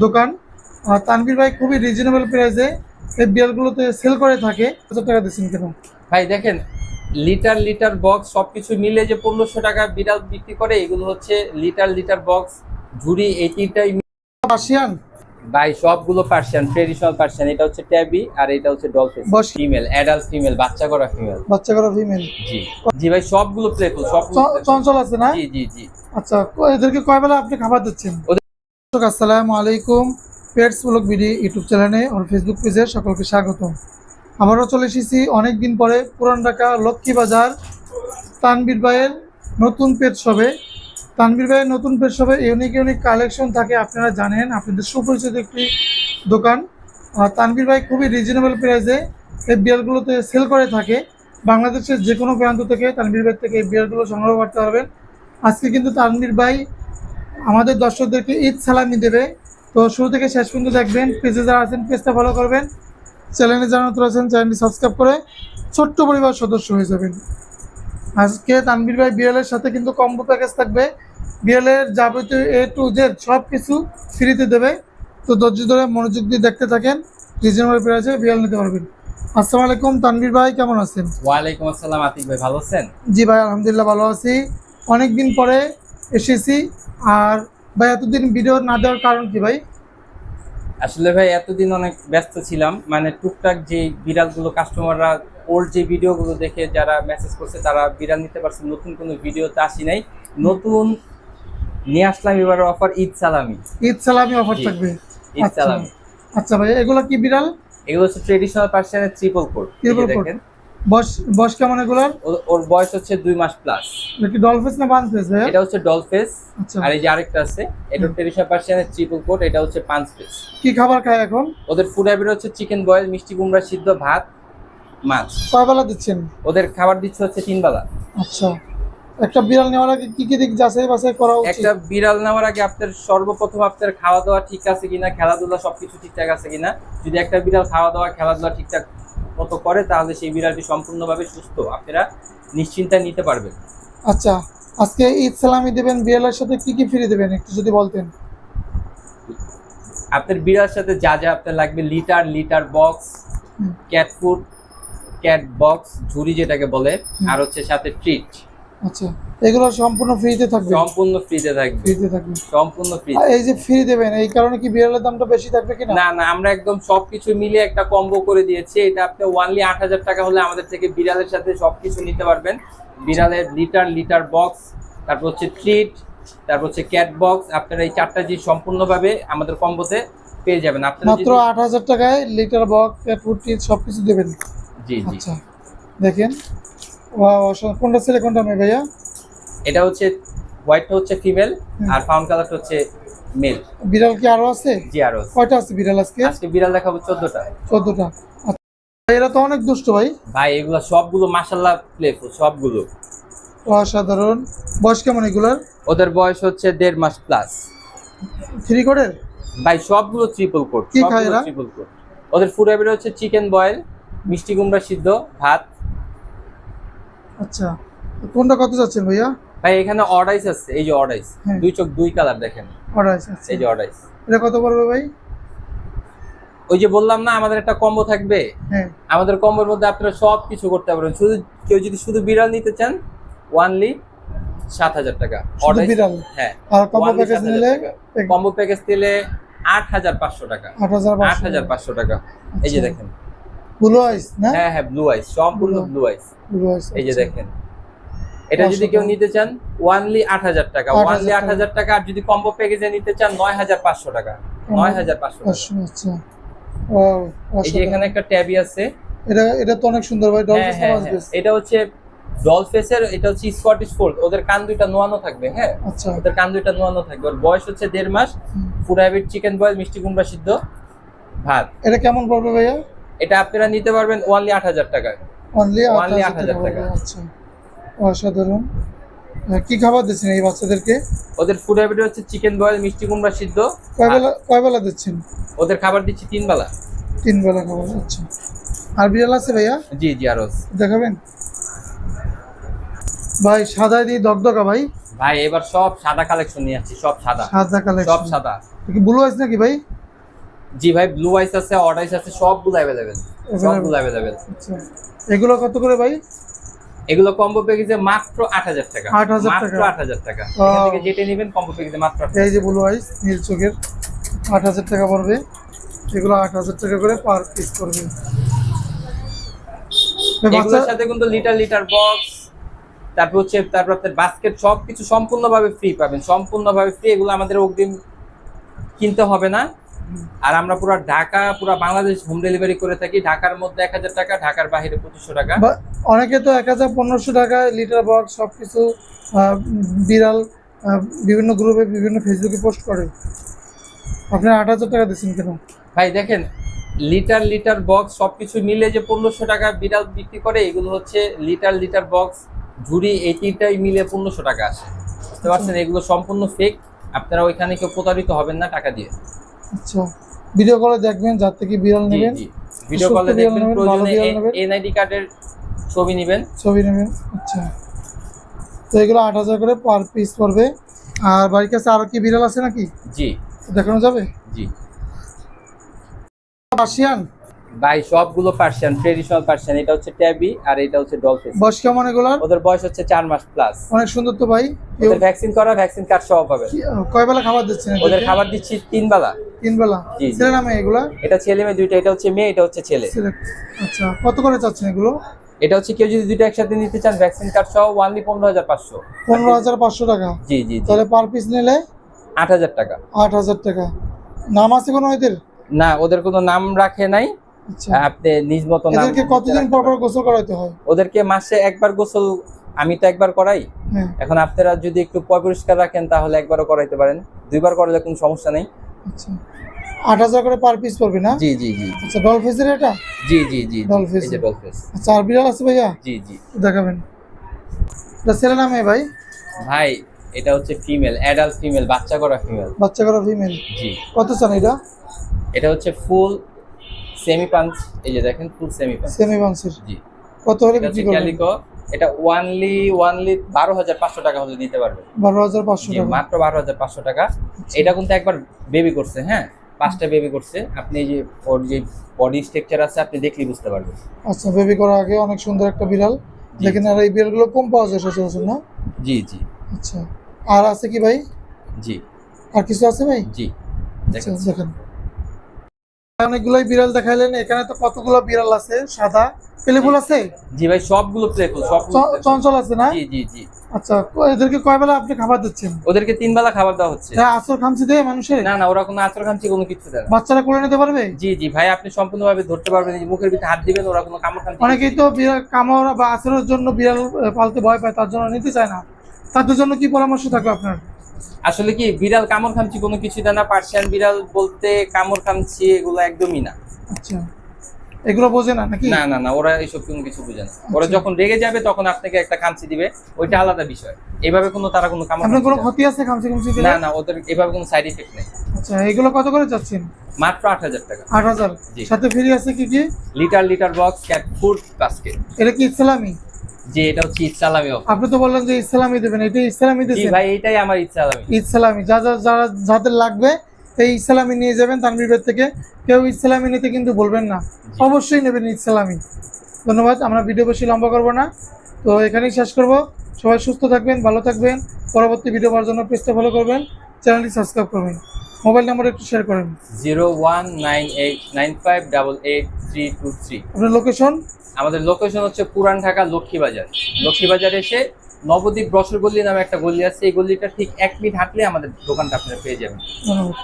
দোকান। আর তানভীর ভাই খুবই রিজনেবল প্রাইসে এই বিয়ারগুলোতে সেল করে থাকে। 1000 টাকা দিচ্ছেন কেন ভাই দেখেন, লিটার লিটার বক্স সবকিছু মিলে যে 1500 টাকা বিড়াল বিক্রি করে, এগুলো হচ্ছে লিটার লিটার বক্স ঝুড়ি, এই তিনটাই পার্সিয়ান? ভাই সবগুলো পার্সিয়ান, ট্রেডিশনাল পার্সিয়ান। এটা হচ্ছে ট্যাবি আর এটা হচ্ছে ডলফিন। বস ফিমেল, অ্যাডাল্ট ফিমেল, বাচ্চা করা ফিমেল। বাচ্চা করা ফিমেল? জি জি ভাই, সবগুলো প্লেফুল, সবগুলো playful। চঞ্চল আছে না? জি জি জি। আচ্ছা, এদেরকে কয় বেলা আপনি খাবার দিচ্ছেন? দর্শক আসসালামু আলাইকুম, পেটস ব্লগ বিডি ইউটিউব চ্যানেলে আর ফেসবুক পেজে সকলকে স্বাগতম। আমারও চলে এসেছি অনেকদিন পরে পুরান ঢাকা লক্ষ্মী বাজার তানভীর ভাইয়ের নতুন পেট শপে। তানভীর ভাইয়ের নতুন পেট শপে ইউনিক ইউনিক কালেকশন থাকে, আপনারা জানেন, আপনাদের সুপরিচিত একটি দোকান। আর তানভীর ভাই খুবই রিজনেবল প্রাইসে এই বিয়ারগুলোতে সেল করে থাকে। বাংলাদেশের যে কোনো প্রান্ত থেকে তানভীর ভাই থেকে এই বিয়ারগুলো সংগ্রহ করতে পারবেন। আজকে কিন্তু তানভীর ভাই আমাদের দর্শকদেরকে ঈদ সালামি দেবে, তো শুরু থেকে শেষ পর্যন্ত দেখবেন। পেজে যারা আছেন পেজটা ফলো করবেন, চ্যানেলে যারা নতুন আছেন চ্যানেলটি সাবস্ক্রাইব করে ছোট্ট পরিবার সদস্য হয়ে যাবেন। আজকে তানভীর ভাই বিএলের সাথে কিন্তু কম্বো প্যাকেজ থাকবে, বিএলের যাবতীয় A to Z সব কিছু ফ্রিতে দেবে। তো ধৈর্য ধরে মনোযোগ দিয়ে দেখতে থাকেন, রিজনেবল প্রাইসে বিএল নিতে পারবেন। আসসালামু আলাইকুম তানভীর ভাই, কেমন আছেন? ওয়ালাইকুম আসসালাম আতিক ভাই, ভালো আছেন? জি ভাই, আলহামদুলিল্লাহ ভালো আছি। অনেক দিন পরে এসেছি। আর ভাই এতদিন ভিডিও না দেওয়ার কারণ কি ভাই? আসলে ভাই এতদিন অনেক ব্যস্ত ছিলাম, মানে টুকটাক যে বিড়ালগুলো কাস্টমাররা ওল্ড যে ভিডিওগুলো দেখে যারা মেসেজ করছে তারা বিড়াল নিতে পারছে, নতুন কোনো ভিডিওতে আসি নাই। নতুন নিয়ে আসলাম এবার অফার ঈদ সালামি। ঈদ সালামি অফার জি, থাকবে? ঈদ আচ্ছা সালামি। আচ্ছা ভাই, এগুলো কি বিড়াল? এগুলো হচ্ছে ট্রেডিশনাল পার্সিয়ানের ট্রিপল কোট। Triple quote? দেখেন বয়স বয়স কেমন এগুলার? ওর বয়স হচ্ছে 2 মাস প্লাস। এটা কি ডলফেস না পাঁচ ফেস ভাই? এটা হচ্ছে ডল ফেস। আচ্ছা, আর এই যে আরেকটা আছে, এটা ট্রেডিশনাল পার্সিয়ানের ট্রিপল কোট, এটা হচ্ছে 5 ফেস। কি খাবার খায় এখন? ওদের ফুড হ্যাবিট হচ্ছে চিকেন বয়েল, মিষ্টি কুমড়া সিদ্ধ, ভাত, মাছ। কয় বেলা দিচ্ছেন? ওদের খাবার দিচ্ছে হচ্ছে 3 বেলা। আচ্ছা, একটা বিড়াল নেওয়ার আগে কি কি দিক যাচাই বাছাই করা উচিত? একটা বিড়াল নেওয়ার আগে আপনার সর্বপ্রথম আপনার খাওয়া দাওয়া ঠিক আছে কিনা, খেলাধুলা সবকিছু ঠিকঠাক আছে কিনা। যদি একটা বিড়াল খাওয়া দাওয়া খেলাধুলা ঠিকঠাক মতো করে, তাহলে সেই বিড়ালটি সম্পূর্ণভাবে সুস্থ, আপনারা নিশ্চিন্তায় নিতে পারবেন। আচ্ছা, আজকে ঈদ সালামি দেবেন, বিড়ালের সাথে কি কি ফ্রি দেবেন একটু যদি বলতেন। আপনার বিড়ালের সাথে যা যা আপনার লাগবে, litre litre box, cat food, cat box ঝুড়ি যেটাকে বলে, আর হচ্ছে সাথে ট্রিট। আচ্ছা, এগুলো সম্পূর্ণ ফ্রিতে থাকবে? সম্পূর্ণ ফ্রিতে থাকবে। ফ্রিতে থাকবে সম্পূর্ণ ফ্রি। আর এই যে ফ্রি দেবেন, এই কারণে কি বিড়ালের দামটা বেশি থাকবে কিনা? না না, আমরা একদম সবকিছু মিলিয়ে একটা কম্বো করে দিয়েছি। এটা আপনি ওনলি 8000 টাকা হলে আমাদের থেকে বিড়ালের সাথে সবকিছু নিতে পারবেন। বিড়ালের লিটার লিটার বক্স, তারপর হচ্ছে ট্রিট, তারপর হচ্ছে ক্যাট বক্স, আপনারা এই চারটা জিনিস সম্পূর্ণভাবে আমাদের কম্বোতে পেয়ে যাবেন। আপনারা মাত্র 8000 টাকায় লিটার বক্স, ক্যাট ফুড, সবকিছু দেবেন? জি জি। আচ্ছা, দেখেন কোনটা ছেলে কোনটা মেয়ে ভাইয়া? এটা হচ্ছে হোয়াইটটা হচ্ছে ফিমেল, আর ফাউন্ড কালারটা হচ্ছে মেল। বিড়াল কি আরো আছে? জি আরো আছে। কয়টা আছে বিড়াল আজকে? আজকে বিড়াল দেখাবো 14টা। 14টা? আচ্ছা, এরা তো অনেক দুষ্ট ভাই। ভাই এগুলো সবগুলো মাশাআল্লাহ প্লেফুল, সবগুলো অসাধারণ। বয়স কেমন এগুলার? ওদের বয়স হচ্ছে 1.5 মাস প্লাস। 3 কোটের? ভাই সবগুলো ট্রিপল কোট, কি খায় সবগুলো এরা? Triple coat. ওদের ফুড হ্যাবিট হচ্ছে চিকেন বয়েল, মিষ্টি কুমড়া সিদ্ধ, ভাত। আচ্ছা, কোনটা কত যাচ্ছেন ভাইয়া? ভাই এখানে অর্ডাইস আছে, এই যে অর্ডাইস, হ্যাঁ। 2 চোখ 2 কালার দেখেন, অর্ডার আছে? এই যে অর্ডাইস। এটা কত পড়বে ভাই? ওই যে বললাম না আমাদের একটা কম্বো থাকবে, হ্যাঁ। আমাদের কম্বোর মধ্যে আপনারা সব কিছু করতে পারবেন। শুধু কেউ যদি শুধু বিড়াল নিতে চান, ওনলি 7000 টাকা শুধু অর্ডাইস। বিড়াল? হ্যাঁ। আর কম্বো Only প্যাকেজ 7000 নিলে? টাকা। কম্বো প্যাকেজ নিলে 8500 টাকা। 8500 টাকা। এই যে দেখেন, ব্লু আইস না? হ্যাঁ হ্যাঁ, ব্লু আইস, সম্পূর্ণ ব্লু আইস। ব্লু আইস, এই যে দেখেন, এটা যদি কেউ নিতে চান ওনলি 8000 টাকা, ওনলি 8000 টাকা। আর যদি কম্বো প্যাকেজে নিতে চান 9500 টাকা, 9500 টাকা। আচ্ছা, ওয়াও, এই যে এখানে একটা ট্যাবি আছে, এটা তো অনেক সুন্দর ভাই। ডলফিস না হ্যাঁ, মাসবেস? এটা হচ্ছে ডলফেসের, এটা হচ্ছে স্কটিশ ফোল্ড। ওদের কান দুইটা নোয়ানো থাকবে, হ্যাঁ, আচ্ছা, ওদের কান দুইটা নোয়ানো থাকবে। ওর বয়স হচ্ছে 1.5 মাস। ফুড হ্যাবিট চিকেন বয়েল, মিষ্টি কুমড়া সিদ্ধ, ভাত। এটা কেমন পড়বে ভাইয়া? এটা আপনারা নিতে পারবেন ওনলি 8000 টাকা। অনলি Only 8000 8000 টাকা। আচ্ছা, অসাধারণ। কি খাবার দিচ্ছেন এই বাচ্চাদেরকে? ওদের ফুড হ্যাবিট হচ্ছে চিকেন বয়েল, মিষ্টি কুমড়া সিদ্ধ। কয় বেলা দিচ্ছেন? ওদের খাবার দিচ্ছি 3 বেলা। 3 বেলা খাবার? আচ্ছা, আর বিড়াল আছে ভাইয়া? জি জি আরো আছে। দেখাবেন ভাই? সাদা দিয়ে দগদগা ভাই। ভাই এবার সব সাদা কালেকশন নিয়ে আসছি, সব সাদা কালেকশন, সব সাদা। কি ব্লু আইস নাকি ভাই? জি ভাই, ব্লু আইস আছে, অড আইস আছে, সবগুলো अवेलेबल, সবগুলো अवेलेबल। আচ্ছা, এগুলো কত করে ভাই? এগুলো কম্বো প্যাকেজে মাত্র 8000 টাকা, 8000 টাকা, মাত্র 8000 টাকা। এখান থেকে যেটা নেবেন কম্বো প্যাকেজে মাত্র 8000। এই যে ব্লু আইস নীল চোখের 8000 টাকা পড়বে, এগুলো 8000 টাকা করে পার পিস পড়বে। এগুলোর সাথে কিন্তু লিটার লিটার বক্স, তারপর আপনার বাস্কেট সবকিছু সম্পূর্ণভাবে ফ্রি পাবেন, সম্পূর্ণভাবে ফ্রি। এগুলো আমাদের অগ্রিম কিনতে হবে না। আর আমরা পুরো ঢাকা, পুরো বাংলাদেশ হোম ডেলিভারি করে থাকি। ঢাকার মধ্যে 1000 টাকা, ঢাকার বাইরে 2500 টাকা। অনেকে তো 1000-1500 টাকায় লিটার বক্স সবকিছু বিড়াল বিভিন্ন গ্রুপে বিভিন্ন ফেসবুকে পোস্ট করে, আপনি 8000 টাকা দিচ্ছেন কেন ভাই? দেখেন, লিটার লিটার বক্স সবকিছু মিলে যে 1500 টাকা বিড়াল বিক্রি করে, এগুলো হচ্ছে লিটার লিটার বক্স ঝুড়ি, এই তিনটাই মিলে 1500 টাকা আসে, বুঝতে পারছেন? এগুলো সম্পূর্ণ ফেক। আপনারা ওইখানে কেউ প্রতারিত হবেন না টাকা দিয়ে। আচ্ছা, ভিডিও কলে দেখবেন, যার থেকে বিড়াল নেবেন, ভিডিও কলে দেখবেন, প্রয়োজনে এনআইডি কার্ডের ছবি নেবেন। আচ্ছা, তো এগুলো 8000 করে পার পিস পড়বে। আর বাড়ির কাছে আরো কি বিড়াল আছে নাকি? জি, দেখানো যাবে? জি পার্সিয়ান ভাই, সবগুলো পার্সিয়ান, ট্রেডিশনাল পার্সিয়ান। এটা হচ্ছে ট্যাবি আর এটা হচ্ছে ডলফিন। বয়স কেমন এগুলার? ওদের বয়স হচ্ছে 4 মাস প্লাস। অনেক সুন্দর তো ভাই। ওদের ভ্যাকসিন করা, ভ্যাকসিন কার্ড সহ পাবেন। কয় বেলা খাবার দিচ্ছেন? ওদের খাবার দিচ্ছি 3 বেলা। 3 বেলা? ছেলে না মেয়ে এগুলা? এটা ছেলে মেয়ে দুইটা, এটা হচ্ছে মেয়ে, এটা হচ্ছে ছেলে। আচ্ছা, কত করে চাচ্ছেন এগুলো? এটা হচ্ছে কেউ যদি দুইটা একসাথে নিতে চান ভ্যাকসিন কার্ড সহ অনলি 15500। 15500 টাকা? জি জি। তাহলে পার পিস নিলে 8000 টাকা। 8000 টাকা। নাম আছে কোনো এদের? না, ওদের কোনো নাম রাখে নাই। আচ্ছা, আপনি নিজ মতো নাম। এদেরকে কতদিন পর পর গোসল করাতে হয়? ওদেরকে মাসে একবার গোসল, আমি তো একবার করাই। এখন আপনারা যদি একটু পরিষ্কার রাখেন তাহলে একবারও করাইতে পারেন, 2বার করালে কোনো সমস্যা নেই। আচ্ছা, 8000 করে পার পিস পড়বে না? জি জি জি। আচ্ছা, ডলফিসের এটা? জি জি জি, ডলফিস। এই যে ডলফিস। আচ্ছা, আর বিড়াল আছে ভাইয়া? জি জি। দেখাবেন। এটা ছেলে না মেয়ে ভাই? ভাই এটা হচ্ছে ফিমেল, অ্যাডাল্ট ফিমেল, বাচ্চা করা ফিমেল। বাচ্চা করা ফিমেল? জি। কত চান এটা? এটা হচ্ছে ফুল সেমি পাঞ্চ, এই যে দেখেন ফুল সেমি পাঞ্চ। সেমি পাঞ্চের? জি। কত হলে বিক্রি করবেন? ক্যালিকো, এটা ওয়ানলি 12500 টাকা হলে দিতে পারবেন। 12500 টাকা? মাত্র 12500 টাকা। এটা কিন্তু একবার বেবি করছে, হ্যাঁ 5টা বেবি করছে। আপনি এই যে ওর যে বডি স্ট্রাকচার আছে আপনি দেখলেই বুঝতে পারবেন। আচ্ছা, বেবি করার আগে অনেক সুন্দর একটা বিড়াল। দেখেন, আর এই বিড়ালগুলো কম পাওয়া যায় সচরাচর না? জি জি। আচ্ছা, আর আছে কি ভাই? জি। আর কিছু আছে ভাই? জি দেখেন। অনেকগুলোই বিড়াল দেখাইলেন, এখানে তো কতগুলো বিড়াল আছে সাদা। প্লেফুল আছে? জি ভাই, সবগুলো প্লেফুল, সবগুলো চঞ্চল আছে না? জি জি জি। আচ্ছা, এদেরকে কয় বেলা আপনি খাবার দিচ্ছেন? ওদেরকে 3 বেলা খাবার দেওয়া হচ্ছে। আঁচড় খামচি দেয় মানুষের? না না, ওরা কোনো আচর খামচি কোনো কিছু দেয় না। বাচ্চারা কোলে নিতে পারবে? জি জি ভাই, আপনি সম্পূর্ণভাবে ধরতে পারবেন, এই যে মুখের ভিতরে হাত দিবেন, ওরা কোনো কামড় খামচি। অনেকেই তো বিড়াল কামড় বা আঁচড়ের জন্য বিড়াল পালতে ভয় পায়, তার জন্য নিতে চায় না। তাদের জন্য কি পরামর্শ থাকবে আপনার? আসলে কি, বিড়াল কামড় খামচি কোনো কিছু দেয় না। পার্সিয়ান বিড়াল বলতে কামড় খামচি এগুলো একদমই না। আচ্ছা, এগুলো বোঝে না নাকি? না না না, ওরা এইসব কোনো কিছু বুঝে না। ওরা যখন রেগে যাবে তখন আপনাকে একটা খামচি দিবে, ওইটা আলাদা বিষয়। এভাবে তারা কোনো কামড় আপনার কোনো ক্ষতি আছে খামচি খামচি দিলে? না না, ওদের এভাবে কোনো সাইড ইফেক্ট নেই। আচ্ছা, এগুলো কত করে যাচ্ছেন? মাত্র 8000 টাকা। 8000? সাথে ফ্রি আছে কি কি? Litre litre box, cat food basket. এটা কি ইসলামি? জি, এটা হচ্ছে ইসলামি অফার। আপনি তো বললেন যে ইসলামি দেবেন, এটা ইসলামি জি দিবেন? ভাই, এটাই আমার ইসলামি। ইসলামি যাদের লাগবে এই ইসলামি নিয়ে যাবেন তানভীর থেকে। কেউ ইসলামি নিতে কিন্তু বলবেন না, অবশ্যই নেবেন ইসলামি। ধন্যবাদ, আমরা ভিডিও বেশি লম্বা করবো না, তো এখানেই শেষ করব। সবাই সুস্থ থাকবেন, ভালো থাকবেন। পরবর্তী ভিডিও পাওয়ার জন্য পেজটা ফলো করবেন, চ্যানেলটি সাবস্ক্রাইব করবেন। মোবাইল নাম্বার একটু শেয়ার করেন। 019895888323। আপনার লোকেশন? আমাদের লোকেশন হচ্ছে পুরান ঢাকা লক্ষ্মীবাজার। লক্ষ্মীবাজার এসে নবদ্বীপ রসগোল্লি নামে একটা গলি আছে, এই গলিটা ঠিক 1 মিনিট হাঁটলে আমাদের দোকানটা আপনারা পেয়ে যাবেন। ধন্যবাদ।